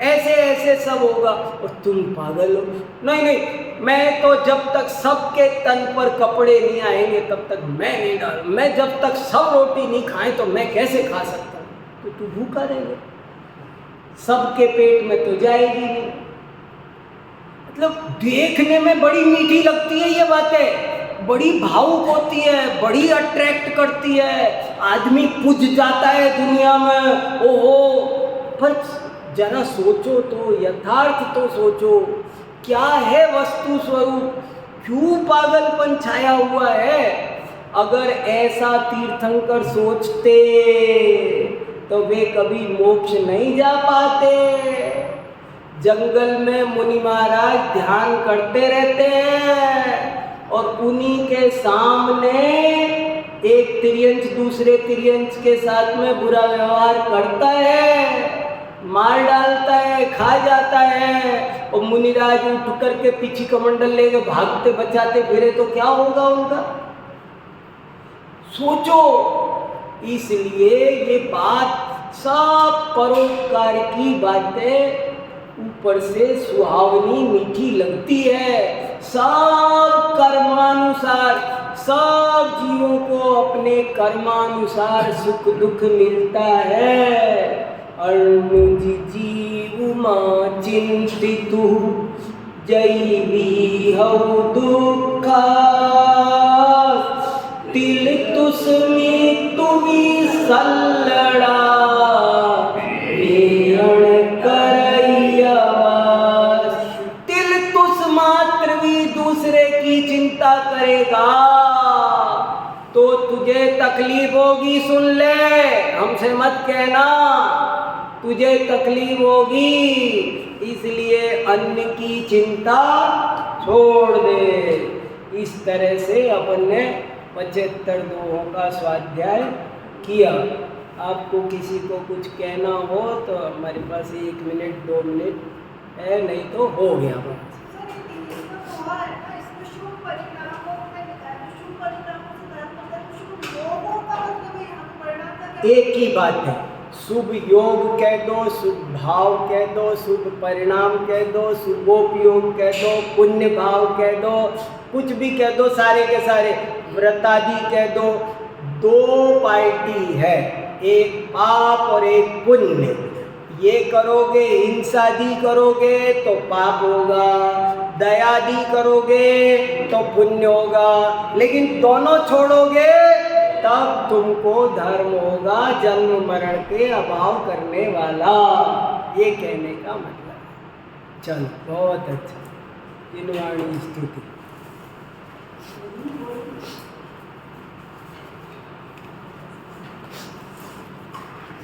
ऐसे ऐसे सब होगा। और तुम पागल हो? नहीं, मैं तो जब तक सबके तन पर कपड़े नहीं आएंगे तब तक मैं नहीं डाल। मैं जब तक सब रोटी नहीं खाएं तो मैं कैसे खा सकता हूँ? तो तू भूखा रहेगा, सबके पेट में तो जाएगी नहीं। मतलब देखने में बड़ी मीठी लगती है ये बातें, बड़ी भावुक होती है, बड़ी अट्रैक्ट करती है, आदमी पुज जाता है दुनिया में, ओहो। पर जरा सोचो तो, यथार्थ तो सोचो, क्या है वस्तु स्वरूप? क्यों पागलपन छाया हुआ है? अगर ऐसा तीर्थंकर सोचते तो वे कभी मोक्ष नहीं जा पाते। जंगल में मुनि महाराज ध्यान करते रहते हैं और उन्हीं के सामने एक तिर्यंच दूसरे तिर्यंच के साथ में बुरा व्यवहार करता है, मार डालता है, खा जाता है। और मुनिराज उठ करके पीछे कमंडल लेके भागते बचाते फिरे तो क्या होगा उनका? सोचो। इसलिए ये बात सब परोपकार की बातें ऊपर से सुहावनी मीठी लगती है। सब कर्मानुसार, सब जीवों को अपने कर्मानुसार सुख दुख मिलता है। अनुज जीव मां चिंतितु जैवी हऊ दुखा, तिल तुसमी तुमी सल्लड़ा, तिल तुस मात्र भी दूसरे की चिंता करेगा तो तुझे तकलीफ होगी। सुन ले, हमसे मत कहना, तुझे तकलीफ होगी। इसलिए अन्न की चिंता छोड़ दे। इस तरह से अपन ने 75 दोहों का स्वाध्याय किया। आपको किसी को कुछ कहना हो तो हमारे पास 1 मिनट 2 मिनट है, नहीं तो हो गया बात। एक ही बात है, शुभ योग कह दो, शुभ भाव कह दो, शुभ परिणाम कह दो, शुभोपयोग कह दो, पुण्य भाव कह दो, कुछ भी कह दो, सारे के सारे व्रतादि कह दो। 2 पार्टी है, एक पाप और एक पुण्य। ये करोगे, हिंसादि करोगे तो पाप होगा, दयादि करोगे तो पुण्य होगा। लेकिन दोनों छोड़ोगे तब तुमको धर्म होगा, जन्म मरण के अभाव करने वाला। ये कहने का मतलब। चलो, बहुत अच्छा। जिनवाणी स्तुति।